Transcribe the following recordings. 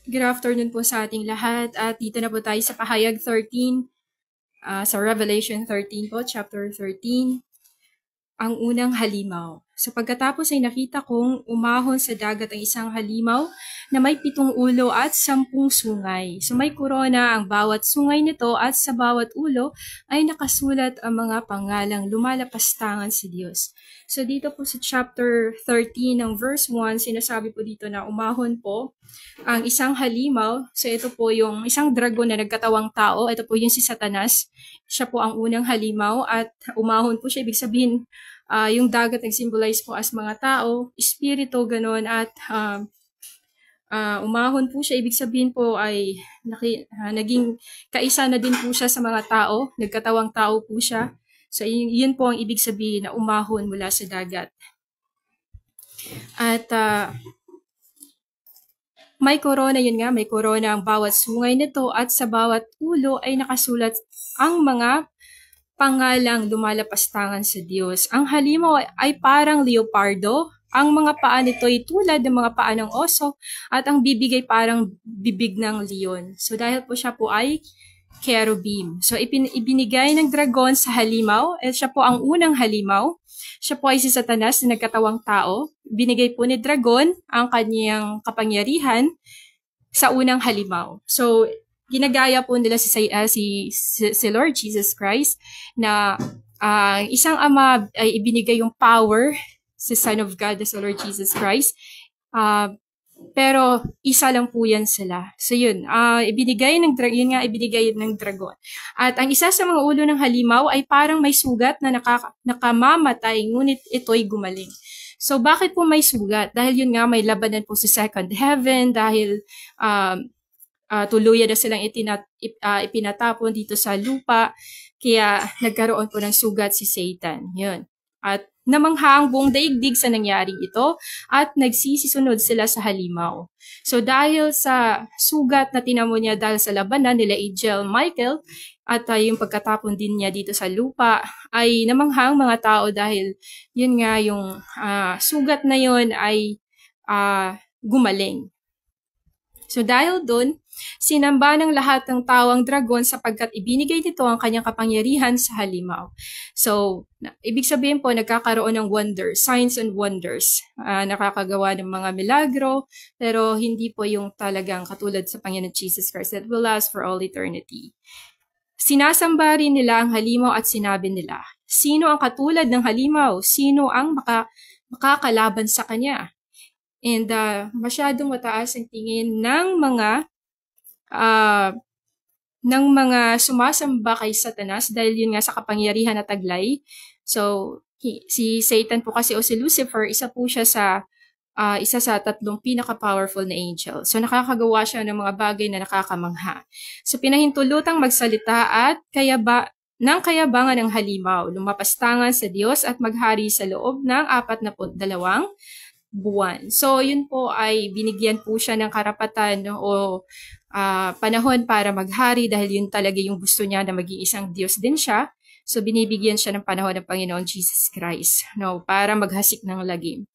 Good afternoon po sa ating lahat at dito na po tayo sa Pahayag 13, sa Revelation 13 po, chapter 13, ang unang halimaw. So pagkatapos ay nakita kong umahon sa dagat ang isang halimaw na may 7 ulo at 10 sungay. So may korona ang bawat sungay nito at sa bawat ulo ay nakasulat ang mga pangalang lumalapastangan sa Diyos. So dito po sa chapter 13 ng verse 1, sinasabi po dito na umahon po ang isang halimaw. So ito po yung isang dragon na nagkatawang tao. Ito po yung si Satanas. Siya po ang unang halimaw at umahon po siya. Ibig sabihin, yung dagat nag-symbolize po as mga tao, espiritu, ganon, at umahon po siya. Ibig sabihin po ay naging kaisa na din po siya sa mga tao. Nagkatawang tao po siya. So yun po ang ibig sabihin na umahon mula sa dagat. At may korona, yun nga, may korona ang bawat sungay nito at sa bawat ulo ay nakasulat ang mga pangalang lumalapastangan sa Diyos. Ang halimaw ay parang leopardo. Ang mga paa nito ay tulad ng mga paa ng oso at ang bibig ay parang bibig ng leon. So dahil po siya po ay cherubim. So ibinigay ng dragon sa halimaw. Siya po ang unang halimaw. Siya po ay si Satanas na nagkatawang tao. Binigay po ni dragon ang kanyang kapangyarihan sa unang halimaw. So ginagaya po nila si Lord Jesus Christ na isang ama ay ibinigay yung power sa Son of God, sa Lord Jesus Christ. Pero isa lang po yan sila. So yun, ibinigay ng dragon. At ang isa sa mga ulo ng halimaw ay parang may sugat na nakamamatay, ngunit ito'y gumaling. So bakit po may sugat? Dahil yun nga, may labanan po sa second heaven, dahil tuluyan na silang ipinatapon dito sa lupa, kaya nagkaroon po ng sugat si Satan. Yun. At namangha ang buong daigdig sa nangyaring ito at nagsisisunod sila sa halimaw. So dahil sa sugat na tinamo niya dahil sa labanan nila Angel Michael at yung pagkatapon din niya dito sa lupa, ay namangha ang mga tao dahil yun nga yung sugat na yun ay gumaling. So dahil doon, sinamba ng lahat ng tao ang dragon sapagkat ibinigay nito ang kanyang kapangyarihan sa halimaw. So, ibig sabihin po, nagkakaroon ng wonders, signs and wonders. Nakakagawa ng mga milagro, pero hindi po yung talagang katulad sa Panginoon Jesus Christ that will last for all eternity. Sinasamba rin nila ang halimaw at sinabi nila, sino ang katulad ng halimaw? Sino ang makakalaban sa kanya? And masyadong mataas ang tingin ng mga sumasamba kay Satanas dahil yun nga sa kapangyarihan na taglay. So, si Satan po kasi o si Lucifer, isa sa 3 pinaka-powerful na angel. So, nakakagawa siya ng mga bagay na nakakamangha. So, pinahintulutang magsalita at ng kayabangan ng halimaw, lumapastangan sa Diyos at maghari sa loob ng 42 buwan. So, yun po ay binigyan po siya ng karapatan o panahon para maghari dahil yun talaga yung gusto niya na maging isang Diyos din siya. So, binibigyan siya ng panahon ng Panginoon Jesus Christ para maghasik ng lagim.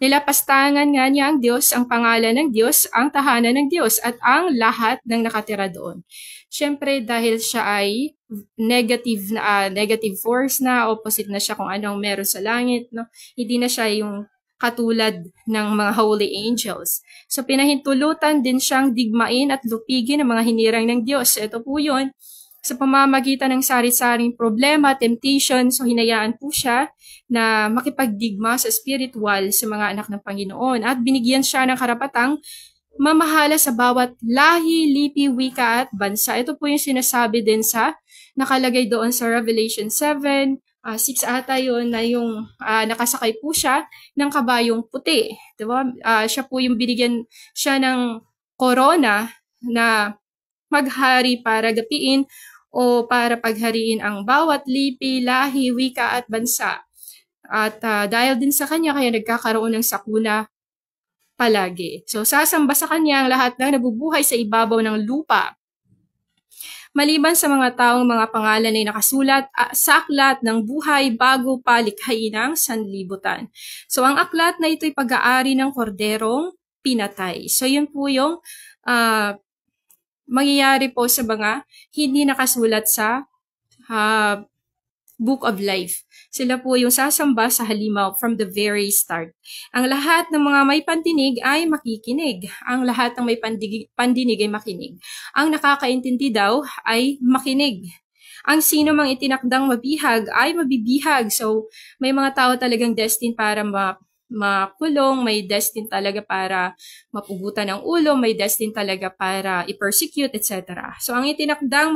Nilapastangan nga niya ang Diyos, ang pangalan ng Diyos, ang tahanan ng Diyos, at ang lahat ng nakatira doon. Siyempre, dahil siya ay negative force na, opposite na siya kung anong meron sa langit, hindi na siya yung katulad ng mga holy angels. So, pinahintulutan din siyang digmain at lupigin ang mga hinirang ng Diyos. Ito po yun. Sa pamamagitan ng sari-saring problema, temptation, so hinayaan po siya na makipagdigma sa spiritual sa mga anak ng Panginoon. At binigyan siya ng karapatang mamahala sa bawat lahi, lipi, wika at bansa. Ito po yung sinasabi din sa nakalagay doon sa Revelation 7, 6 ata yun, na yung nakasakay po siya ng kabayong puti. Diba? Siya po yung binigyan siya ng korona na maghari para gapiin o para paghariin ang bawat lipi, lahi, wika at bansa. At dahil din sa kanya, kaya nagkakaroon ng sakuna palagi. So, sasamba sa kanya ang lahat ng nabubuhay sa ibabaw ng lupa. Maliban sa mga taong mga pangalan ay nakasulat sa aklat ng buhay bago pa likhain ang sanlibutan. So ang aklat na ito'y pag-aari ng korderong pinatay. So yun po yung mangyayari po sa mga hindi nakasulat sa Book of Life. Sila po yung sasamba sa halimaw from the very start. Ang lahat ng mga may pandinig ay makikinig. Ang lahat ng may pandinig ay makinig. Ang nakakaintindi daw ay makinig. Ang sino mang itinakdang mabihag ay mabibihag. So, may mga tao talagang destined para makulong, may destined talaga para mapugutan ng ulo, may destined talaga para i-persecute, etc. So, ang itinakdang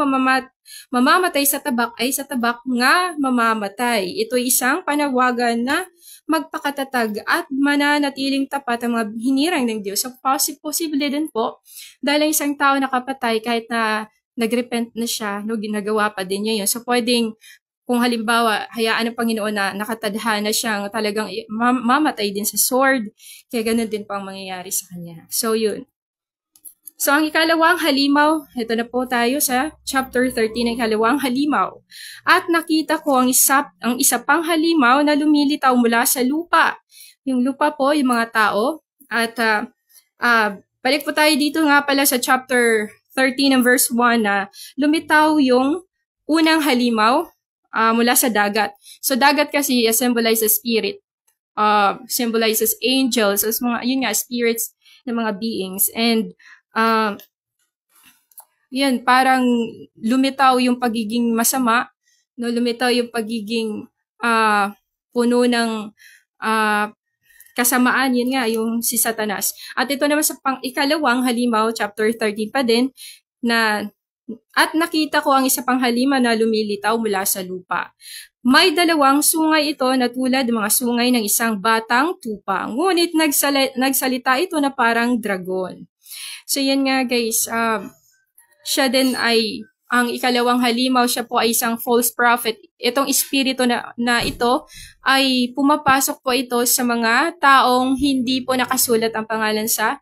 mamamatay sa tabak ay sa tabak nga mamamatay. Ito isang panawagan na magpakatatag at mananatiling tapat ang mga hinirang ng Diyos. So, posible din po, dahil ang isang tao nakapatay kahit na nagrepent na siya, no, ginagawa pa din niya yun. So, pwedeng, kung halimbawa, hayaan ng Panginoon na nakatadhana siyang talagang mamatay din sa sword, kaya ganun din po ang mangyayari sa kanya. So, yun. So, ang ikalawang halimaw, ito na po tayo sa chapter 13 ng ikalawang halimaw. At nakita ko ang isa pang halimaw na lumilitaw mula sa lupa. Yung lupa po, yung mga tao. At balik po tayo dito nga pala sa chapter 13 ng verse 1 na lumitaw yung unang halimaw mula sa dagat. So, dagat kasi symbolizes spirit, symbolizes angels, as mga, yun nga, spirits ng mga beings. And, yun, parang lumitaw yung pagiging masama, no? Lumitaw yung pagiging puno ng kasamaan, yun nga, yung si Satanas. At ito naman sa ikalawang halimaw, chapter 13 pa din, at nakita ko ang isa pang halimaw na lumilitaw mula sa lupa. May dalawang sungay ito na tulad ng mga sungay ng isang batang tupa. Ngunit nagsalita ito na parang dragon. So yan nga guys, siya din ay ang ikalawang halimaw, siya po ay isang false prophet. Itong espiritu na ito ay pumapasok po ito sa mga taong hindi po nakasulat ang pangalan sa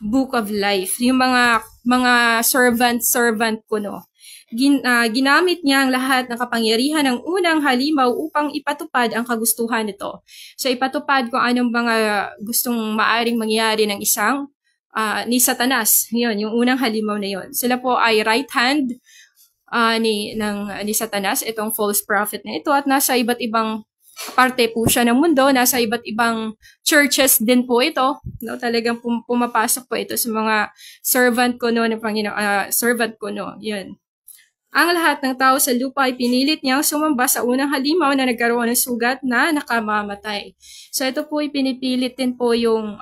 Book of Life. Yung mga servant ko, no. Ginamit niya ang lahat ng kapangyarihan ng unang halimaw upang ipatupad ang kagustuhan nito. So ipatupad kung anong mga gustong maaring mangyari ng isang ni Satanas. Yun, yung unang halimaw na yun. Sila po ay right hand ni Satanas, itong false prophet na ito, at nasa iba't ibang parte po siya ng mundo, nasa iba't ibang churches din po ito. No, talagang pumapasok po ito sa mga servant ko no ng Panginoon, servant ko no. 'Yun. Ang lahat ng tao sa lupa ay pinilit niyang sumamba sa unang halimaw na nagkaroon ng sugat na nakamamatay. So ito po pinipilit din po yung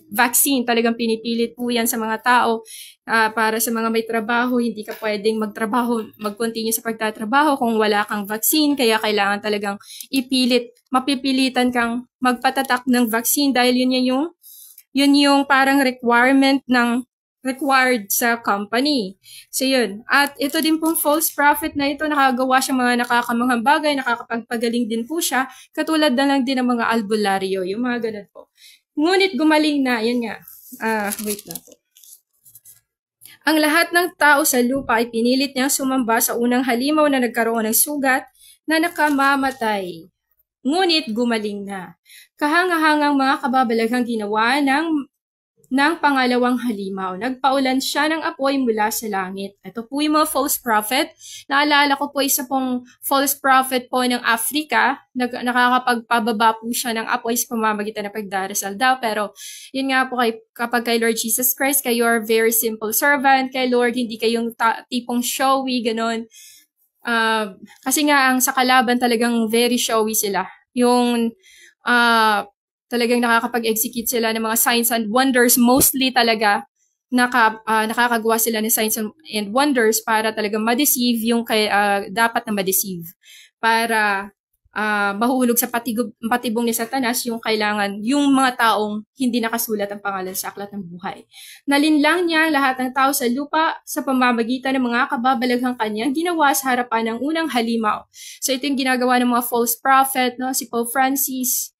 vaccine, talagang pinipilit po yan sa mga tao para sa mga may trabaho, hindi ka pwedeng mag-continue sa pagtatrabaho kung wala kang vaccine, kaya kailangan talagang mapipilitan kang magpatatak ng vaccine dahil yun yung parang required sa company. So yun. At ito din pong false prophet na ito, nakagawa siya mga nakakamanghang bagay, nakakapagpagaling din po siya, katulad na lang din ng mga albularyo, yung mga ganun po. Ngunit gumaling na, yan nga. Wait na po. Ang lahat ng tao sa lupa ay pinilit niyang sumamba sa unang halimaw na nagkaroon ng sugat na nakamamatay. Ngunit gumaling na. Kahangahangang mga kababalaghang ginawa ng pangalawang halimaw. Nagpaulan siya ng apoy mula sa langit. Ito po yung mga false prophet. Naalala ko po isa pong false prophet po ng Africa. Nakakapagpababa po siya ng apoy sa pamamagitan ng pagdarasal daw. Pero yun nga po kapag kay Lord Jesus Christ, kayo are very simple servant. Kay Lord, hindi kayong tipong showy, ganon. Kasi nga ang sa kalaban talagang very showy sila. Yung talagang nakakapag-execute sila ng mga signs and wonders. Mostly talaga nakakagawa sila ng signs and wonders para talagang ma-deceive yung dapat na ma-deceive. Para mahuhulog sa patibong ni Satanas yung mga taong hindi nakasulat ang pangalan sa aklat ng buhay. Nalinlang niya lahat ng tao sa lupa sa pamamagitan ng mga kababalaghang kanyang ginawa sa harapan ng unang halimaw. So ito yung ginagawa ng mga false prophet, no? Si Pope Francis,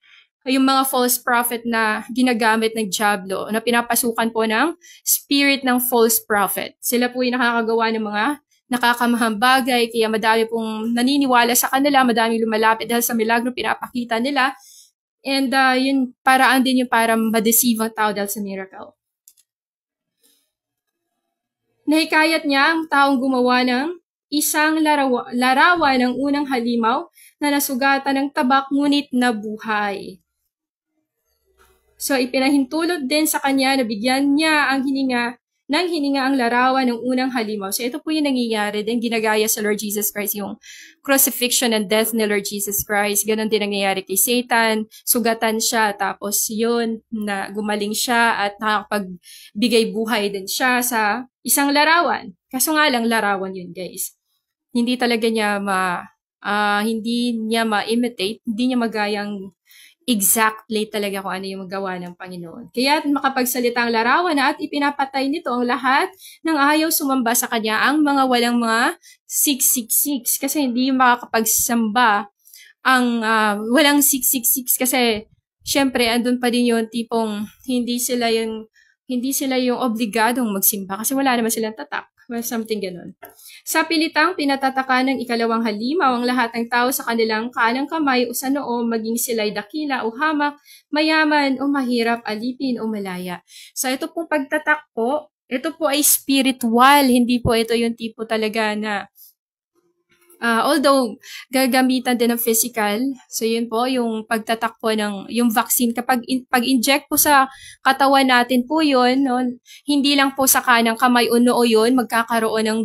yung mga false prophet na ginagamit ng Diablo, na pinapasukan po ng spirit ng false prophet. Sila po yung nakakagawa ng mga nakakamahang bagay, kaya madami pong naniniwala sa kanila, madami lumalapit dahil sa milagro pinapakita nila. And yun, paraan din yung para ma-deceive ang tao dahil sa miracle. Nahikayat niya ang taong gumawa ng isang larawan ng unang halimaw na nasugatan ng tabak ngunit nabuhay. So ipinahintulot din sa kanya na bigyan niya ang hininga ang larawan ng unang halimaw. So ito po yung nangyayari din, ginagaya sa Lord Jesus Christ, yung crucifixion and death ni Lord Jesus Christ. Ganon din nangyayari kay Satan. Sugatan siya, tapos yun, na gumaling siya at nakapagbigay buhay din siya sa isang larawan. Kaso nga lang, larawan yun, guys. Hindi talaga niya hindi niya ma-imitate, hindi niya magayang exactly talaga kung ano yung magawa ng Panginoon. Kaya makapagsalita ang larawan at ipinapatay nito ang lahat ng ayaw sumamba sa kanya, ang mga walang mga 666, kasi hindi makakapagsamba ang walang 666, kasi syempre andun pa din yung tipong hindi sila yung obligadong magsimba kasi wala naman silang tatak. Something ganun. Sa pilitang pinatataka ng ikalawang halimaw ang lahat ng tao sa kanilang kanang kamay o sa noo, maging sila'y dakila o hamak, mayaman o mahirap, alipin o malaya. So ito pong pagtatak po, ito po ay spiritual, hindi po ito yung tipo talaga na although gagamitan din ng physical. So yun po, yung pagtatak po ng yung vaccine, kapag pag-inject po sa katawan natin po yun, no, hindi lang po sa kanang kamay o noo yun, magkakaroon ng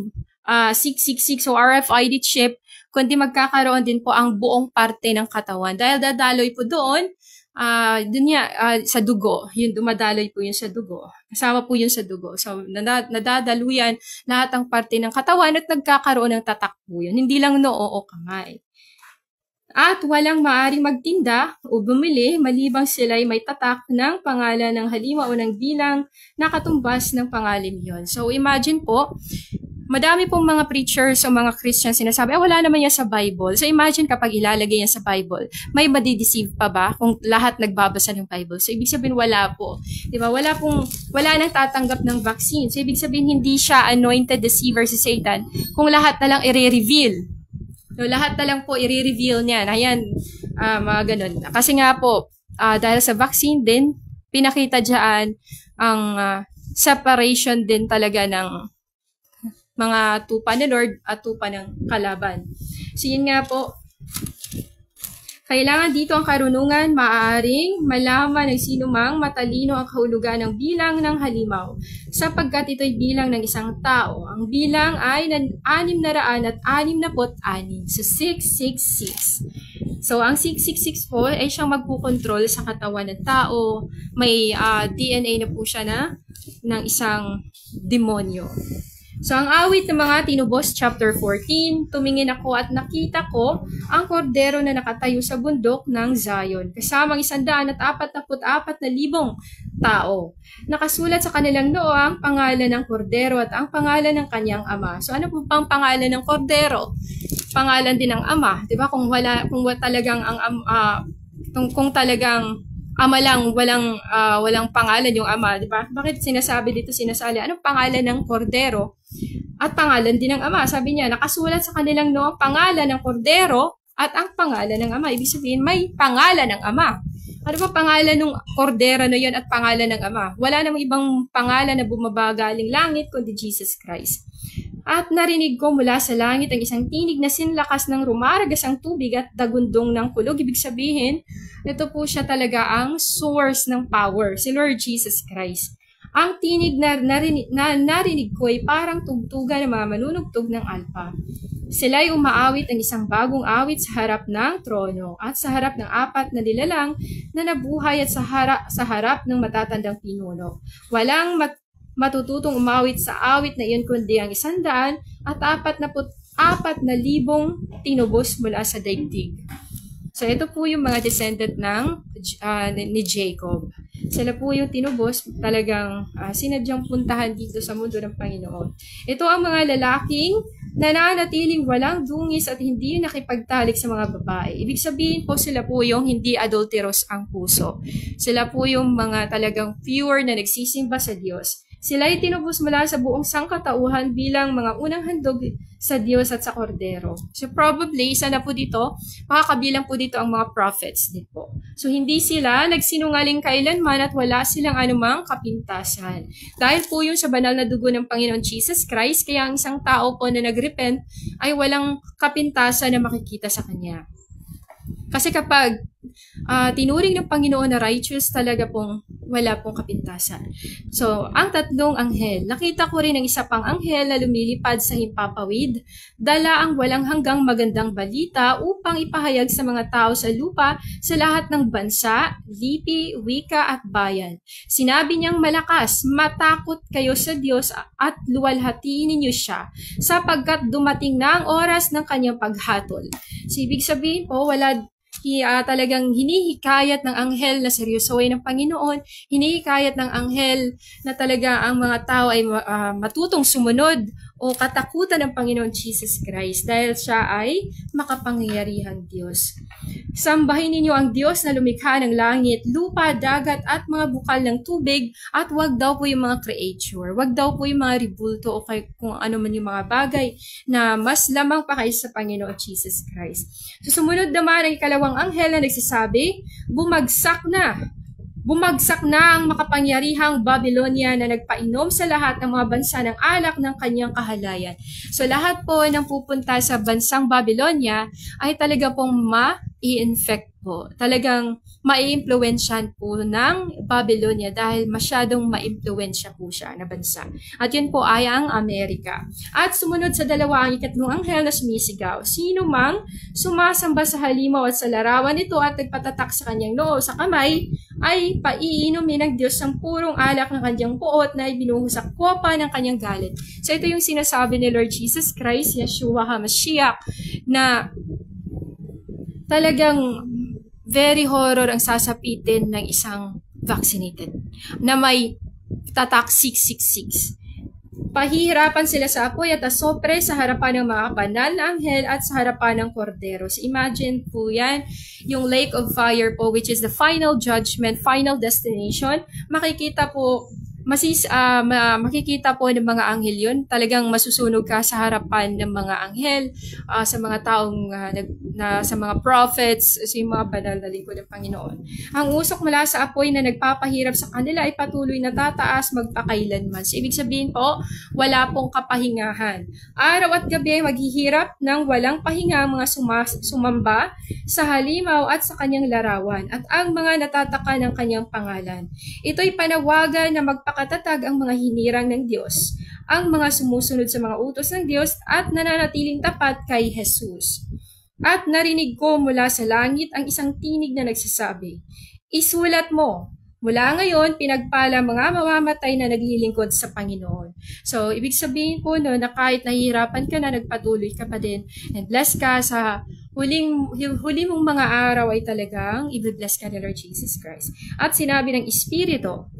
666 o RFID chip, kundi magkakaroon din po ang buong parte ng katawan. Dahil dadaloy po doon, sa dugo. Yun, dumadaloy po yun sa dugo. Kasama po yun sa dugo. So, nadadaluyan lahat ng parte ng katawan at nagkakaroon ng tatak po yun. Hindi lang noo o kamay. At walang maaring magtinda o bumili malibang sila'y may tatak ng pangalan ng halimaw o ng bilang na katumbas ng pangalan yon. So, imagine po, madami pong mga preachers o mga Christians sinasabi, wala naman yan sa Bible. So imagine kapag ilalagay yan sa Bible, may madideceive pa ba kung lahat nagbabasa ng Bible? So ibig sabihin wala po. Diba? Wala nang tatanggap ng vaccine. So ibig sabihin hindi siya anointed deceiver si Satan kung lahat na lang i-reveal. So lahat na lang po i-reveal niyan. Ayan, mga ganun. Kasi nga po, dahil sa vaccine din, pinakita dyan ang separation din talaga ng mga tupa ni Lord at tupa ng kalaban. So yun nga po, kailangan dito ang karunungan, maaaring malaman ng sino mang matalino ang kahulugan ng bilang ng halimaw, sapagkat ito'y bilang ng isang tao. Ang bilang ay 666, so 666. So ang 666 po ay siyang magpukontrol sa katawan ng tao. May DNA na po siya ng isang demonyo. So, ang awit ng mga tinubos, chapter 14, tumingin ako at nakita ko ang kordero na nakatayo sa bundok ng Zion, kasamang 144,000 tao. Nakasulat sa kanilang noo ang pangalan ng kordero at ang pangalan ng kanyang ama. So, ano po pang pangalan ng kordero? Pangalan din ng ama. Diba? Kung talagang kung talagang ama lang, walang pangalan yung ama, di ba? Bakit sinasali, anong pangalan ng kordero? At pangalan din ng ama. Sabi niya, nakasulat sa kanilang no, pangalan ng kordero at ang pangalan ng ama. Ibig sabihin, may pangalan ng ama. Ano ba pangalan ng kordero na yun at pangalan ng ama? Wala namang ibang pangalan na bumaba galing langit kundi Jesus Christ. At narinig ko mula sa langit ang isang tinig na sinlakas ng rumaragas ang tubig at dagundong ng kulog. Ibig sabihin, ito po siya talaga ang source ng power, si Lord Jesus Christ. Ang tinig na narinig ko ay parang tugtugan ng mga manunugtog ng alpa. Sila'y umaawit ang isang bagong awit sa harap ng trono at sa harap ng 4 na nilalang na nabuhay at sa harap ng matatandang pinuno. Walang matututong umawit sa awit na iyon kundi ang 144,000 tinubos mula sa daigdig. So ito po yung mga descendant ni Jacob. Sila po yung tinubos, talagang sinadyang puntahan dito sa mundo ng Panginoon. Ito ang mga lalaking nananatiling walang dungis at hindi nakipagtalik sa mga babae. Ibig sabihin po sila po yung hindi adulterous ang puso. Sila po yung mga talagang pure na nagsisimba sa Diyos. Sila'y tinubos mula sa buong sangkatauhan bilang mga unang handog sa Diyos at sa Kordero. So probably, isa na po dito, makakabilang po dito ang mga prophets din po. So hindi sila nagsinungaling kailanman at wala silang anumang kapintasan. Dahil po yun sa banal na dugo ng Panginoon Jesus Christ, kaya ang isang tao po na nagrepent ay walang kapintasan na makikita sa kanya. Kasi kapag tinuring ng Panginoon na righteous, talaga pong wala pong kapintasan. So, ang tatlong anghel. Nakita ko rin ang isa pang anghel na lumilipad sa himpapawid, dala ang walang hanggang magandang balita upang ipahayag sa mga tao sa lupa sa lahat ng bansa, lipi, wika at bayan. Sinabi niyang malakas, matakot kayo sa Diyos at luwalhatiin ninyo siya, sapagkat dumating na ang oras ng kanyang paghatol. So, ibig sabihin po, talagang hinihikayat ng anghel na seryosohin ng Panginoon, hinihikayat ng anghel na talaga ang mga tao ay matutong sumunod o katakutan ng Panginoon Jesus Christ dahil siya ay makapangyarihang Diyos. Sambahin ninyo ang Diyos na lumikha ng langit, lupa, dagat at mga bukal ng tubig at wag daw po yung mga creature, wag daw po yung mga ribulto o kung ano man yung mga bagay na mas lamang pa kaysa sa Panginoon Jesus Christ. So, sumunod naman ang ikalawang anghel na nagsasabi, bumagsak na ang makapangyarihang Babylonia na nagpainom sa lahat ng mga bansa ng alak ng kanyang kahalayan. So lahat po ng pupunta sa bansang Babylonia ay talaga pong ma-i-infect po. Talagang ma-i-impluensyahan po ng Babylonia dahil masyadong ma-impluensya po siya na bansa. At yun po ay ang Amerika. At sumunod sa dalawa ang ikatlong anghel na sumisigaw. Sino mang sumasamba sa halimaw at sa larawan nito at nagpatatak sa kanyang noo sa kamay, ay paiinumin ng Diyos ang purong alak ng kanyang puot na ibinuhos sa kopa ng kanyang galit. So ito yung sinasabi ni Lord Jesus Christ, Yeshua HaMashiach, na talagang very horror ang sasapitin ng isang vaccinated na may tatak 666. Pahihirapan sila sa apoy at asopre sa harapan ng mga banal na anghel at sa harapan ng kordero. So imagine po yan, yung lake of fire po, which is the final judgment, final destination. Makikita po makikita po ng mga anghel yun. Talagang masusunog ka sa harapan ng mga anghel, sa mga taong, sa mga prophets, sa mga banal na lingkod ng Panginoon. Ang usok mula sa apoy na nagpapahirap sa kanila ay patuloy na tataas magpakailanman. So, ibig sabihin po, wala pong kapahingahan. Araw at gabi maghihirap ng walang pahinga ang mga sumamba sa halimaw at sa kanyang larawan at ang mga natataka ng kanyang pangalan. Ito'y panawagan na magpakatatag ang mga hinirang ng Diyos, ang mga sumusunod sa mga utos ng Diyos at nananatiling tapat kay Jesus. At narinig ko mula sa langit ang isang tinig na nagsasabi, isulat mo, mula ngayon, pinagpala mga mamamatay na naglilingkod sa Panginoon. So, ibig sabihin po no, na kahit nahihirapan ka na, nagpatuloy ka pa din, and bless ka sa huli mong mga araw ay talagang i-bless ka ni Lord Jesus Christ. At sinabi ng Espiritu,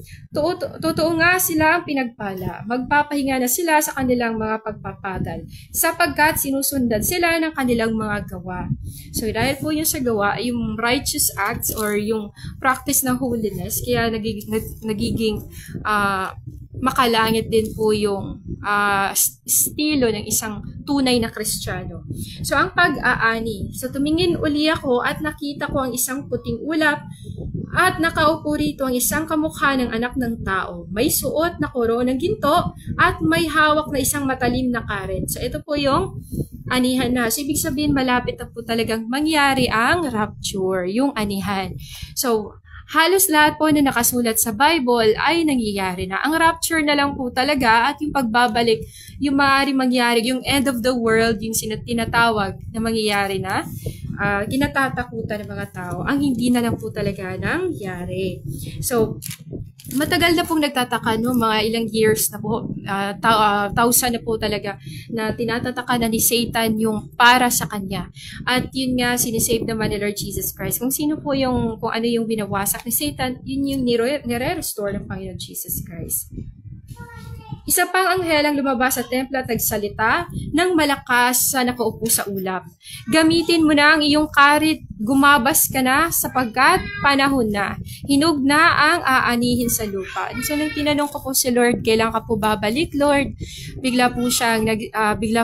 totoo nga sila ang pinagpala, magpapahinga na sila sa kanilang mga pagpapadal, sapagkat sinusundan sila ng kanilang mga gawa. So dahil po yung sa gawa, yung righteous acts or yung practice ng holiness, kaya nagiging makalangit din po yung estilo ng isang tunay na Kristiyano. So, ang pag-aani. So, tumingin uli ako at nakita ko ang isang puting ulap at nakaupo rito ang isang kamukha ng anak ng tao. May suot na koronang ginto at may hawak na isang matalim na karet. So, ito po yung anihan na. So, ibig sabihin, malapit na po talagang mangyari ang rapture, yung anihan. So, halos lahat po na nakasulat sa Bible ay nangyayari na. Ang rapture na lang po talaga at yung pagbabalik, yung maaari mangyari, yung end of the world, yung tinatawag na mangyayari na, kinatatakutan ng mga tao. Ang hindi na lang po talaga nangyari. So, matagal na pong nagtataka, no? Mga ilang years na po, thousand na po talaga na tinatataka na ni Satan yung para sa kanya. At yun nga, sinisave naman ni Lord Jesus Christ. Kung ano yung binawasak ni Satan, yun yung nire-restore ng Panginoon Jesus Christ. Isa pang anghel ang lumabas sa templo at nagsalita ng malakas sa nakaupo sa ulap. Gamitin mo na ang iyong karit gumabas ka na sapagkat panahon na. Hinog na ang aanihin sa lupa. So, nang tinanong ko po si Lord, kailan ka po babalik, Lord? Bigla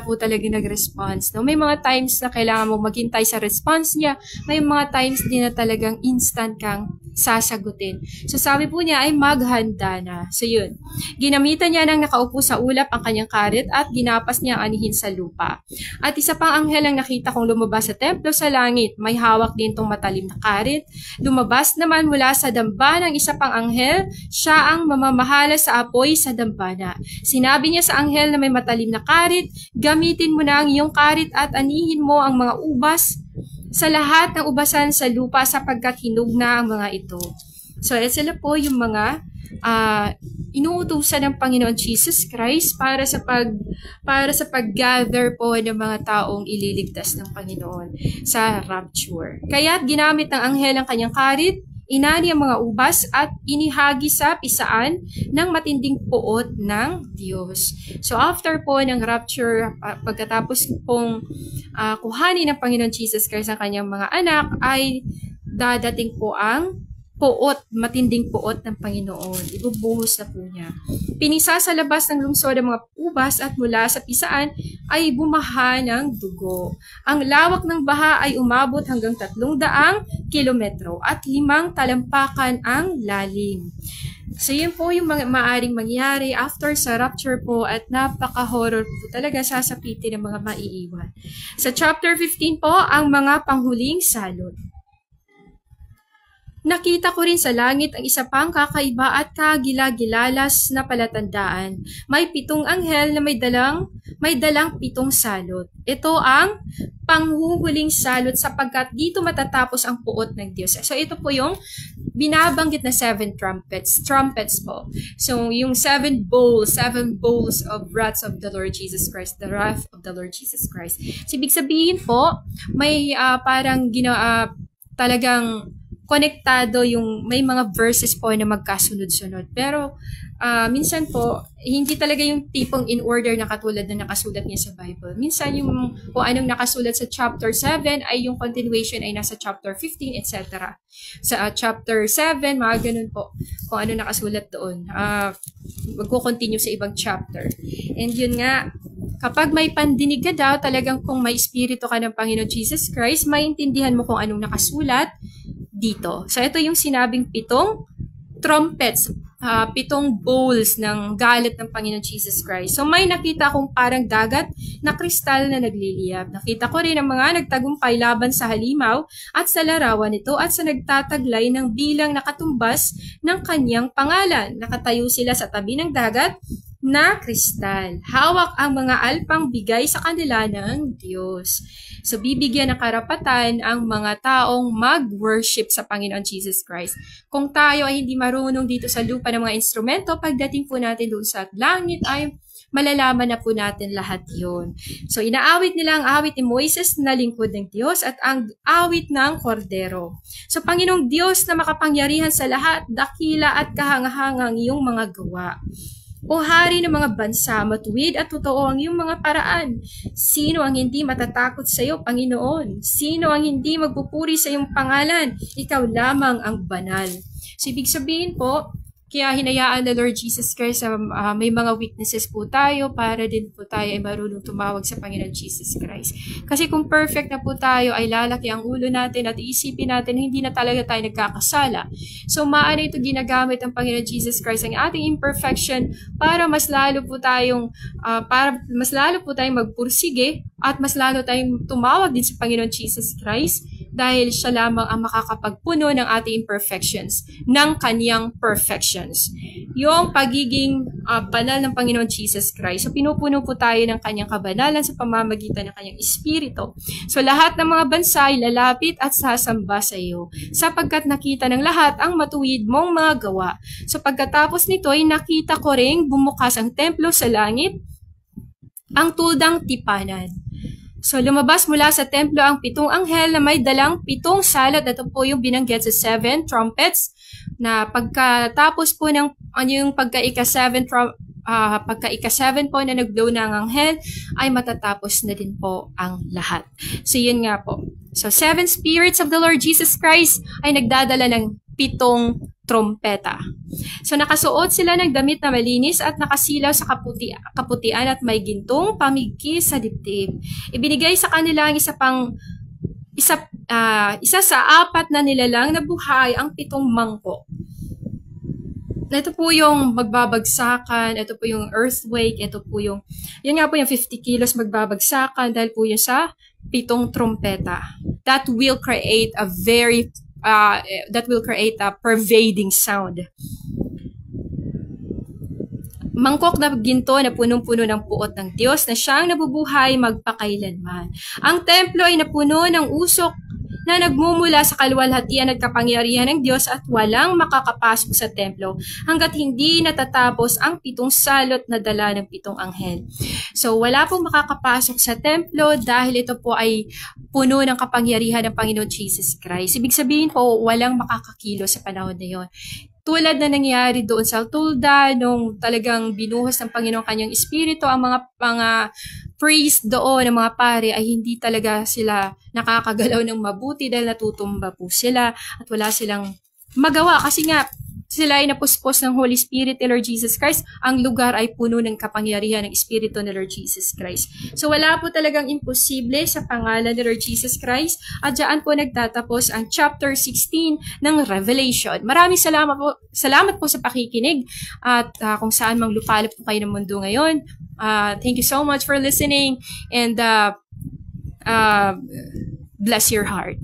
po talaga nag-response. No? May mga times na kailangan mo maghintay sa response niya. May mga times din na talagang instant kang sasagutin. So, sabi po niya ay maghanda na. So, yun. Ginamitan niya ng nakaupo sa ulap ang kanyang karit at ginapas niya ang anihin sa lupa. At isa pang anghel ang nakita kong lumabas sa templo sa langit. May hawak din tong matalim na karit. Lumabas naman mula sa dambana ng isa pang anghel. Siya ang mamamahala sa apoy sa dambana. Sinabi niya sa anghel na may matalim na karit, gamitin mo na ang iyong karit at anihin mo ang mga ubas sa lahat ng ubasan sa lupa sapagkat hinog na ang mga ito. So, sila po yung mga inuutusan ng Panginoon Jesus Christ para sa pag-gather po ng mga taong ililigtas ng Panginoon sa rapture. Kaya ginamit ng anghel ang kanyang karit, inani ang mga ubas at inihagi sa pisaan ng matinding puot ng Diyos. So after po ng rapture, pagkatapos pong kuhanin ng Panginoon Jesus Christ ang kanyang mga anak, ay dadating po ang matinding puot ng Panginoon. Ibubuhos na po niya. Pinisa sa labas ng lungsod ang mga ubas at mula sa pisaan ay bumaha ng dugo. Ang lawak ng baha ay umabot hanggang 300 kilometro at 5 talampakan ang lalim. So yun po yung maaring mangyari after sa rapture po at napaka-horror po talaga sasapitin ng mga maiiwan. Sa chapter 15 po, ang mga panghuling salot. Nakita ko rin sa langit ang isa pang kakaiba at kagila-gilalas na palatandaan. May 7 anghel na may dalang 7 salot. Ito ang panghuhuling salot sapagkat dito matatapos ang puot ng Diyos. So ito po yung binabanggit na 7 trumpets. Trumpets po. So yung 7 bowls of wrath of the Lord Jesus Christ. The wrath of the Lord Jesus Christ. So, ibig sabihin po, may parang talagang konektado yung may mga verses po na magkasunod-sunod. Pero minsan po, hindi talaga yung tipong in order na katulad na nakasulat niya sa Bible. Minsan yung kung anong nakasulat sa chapter 7 ay yung continuation ay nasa chapter 15, etc. Sa chapter 7, mga ganun po, kung ano nakasulat doon. Magko-continue sa ibang chapter. And yun nga, kapag may pandinig ka daw, talagang kung may espiritu ka ng Panginoon Jesus Christ, maintindihan mo kung anong nakasulat dito. So, ito yung sinabing 7 trumpets, 7 bowls ng galit ng Panginoon Jesus Christ. So, may nakita akong parang dagat na kristal na nagliliyab. Nakita ko rin ang mga nagtagumpay laban sa halimaw at sa larawan nito at sa nagtataglay ng bilang nakatumbas ng kanyang pangalan. Nakatayo sila sa tabi ng dagat na kristal. Hawak ang mga alpang bigay sa kanila ng Diyos. So, bibigyan ng karapatan ang mga taong mag-worship sa Panginoon Jesus Christ. Kung tayo ay hindi marunong dito sa lupa ng mga instrumento, pagdating po natin doon sa langit ay malalaman na po natin lahat yon. So, inaawit nila ang awit ni Moises na lingkod ng Diyos at ang awit ng Kordero. So, Panginoong Diyos na makapangyarihan sa lahat, dakila at kahangahangang iyong mga gawa. O hari ng mga bansa, matuwid at totoo ang iyong mga paraan. Sino ang hindi matatakot sa iyo, Panginoon? Sino ang hindi magpupuri sa iyong pangalan? Ikaw lamang ang banal. So, ibig sabihin po, kaya hinayaan na Lord Jesus Christ, may mga weaknesses po tayo para din po tayo ay marunong tumawag sa Panginoon Jesus Christ. Kasi kung perfect na po tayo, ay lalaki ang ulo natin at iisipin natin hindi na talaga tayo nagkakasala. So, maano ito ginagamit ang Panginoon Jesus Christ, ang ating imperfection, para mas lalo po tayong magpursige at mas lalo tayong tumawag din sa Panginoon Jesus Christ dahil siya lamang ang makakapagpuno ng ating imperfections, ng kanyang perfections. Yung pagiging banal ng Panginoon Jesus Christ. So, pinupuno po tayo ng kanyang kabanalan sa pamamagitan ng kanyang espiritu. So, lahat ng mga bansa ay lalapit at sasamba sa iyo, sapagkat nakita ng lahat ang matuwid mong mga gawa. So, pagkatapos nito ay nakita ko ring bumukas ang templo sa langit, ang tudang tipanan. So, lumabas mula sa templo ang 7 anghel na may dalang 7 salot. Ito po yung binanggit sa 7 trumpets na pagkatapos po ng yung pagka-ika-7 po na nag-blow ng anghel ay matatapos na din po ang lahat. So, yun nga po. So, 7 spirits of the Lord Jesus Christ ay nagdadala ng 7 trompeta. So, nakasuot sila ng damit na malinis at nakasilaw sa kaputian at may gintong pamigki sa dibdib. Ibinigay sa kanila ang isa sa 4 na nilalang na buhay ang 7 mangkok. Ito po yung magbabagsakan, ito po yung earthquake, ito po yung, yun nga po yung 50 kilos magbabagsakan dahil po yun sa 7 trompeta. That will create a pervading sound. Mangkok na ginto na punong-puno ng puot ng Diyos na siyang nabubuhay magpakailanman. Ang templo ay napuno ng usok na nagmumula sa kaluwalhatian at kapangyarihan ng Diyos at walang makakapasok sa templo hanggat hindi natatapos ang 7 salot na dala ng 7 anghel. So wala pong makakapasok sa templo dahil ito po ay puno ng kapangyarihan ng Panginoon Jesus Christ. Ibig sabihin po, walang makakakilo sa panahon na yon. Tulad na nangyari doon sa Tulda, nung talagang binuhos ng Panginoon kanyang espiritu, ang mga priest doon, ang mga pare, ay hindi talaga sila nakakagalaw ng mabuti dahil natutumba po sila at wala silang magawa. Kasi nga, sila ay napuspos ng Holy Spirit ni Lord Jesus Christ. Ang lugar ay puno ng kapangyarihan ng Espiritu ni Lord Jesus Christ. So wala po talagang imposible sa pangalan ni Lord Jesus Christ. At dyan po nagtatapos ang chapter 16 ng Revelation. Maraming salamat po sa pakikinig at kung saan mang lupalop po kayo ng mundo ngayon. Thank you so much for listening and bless your heart.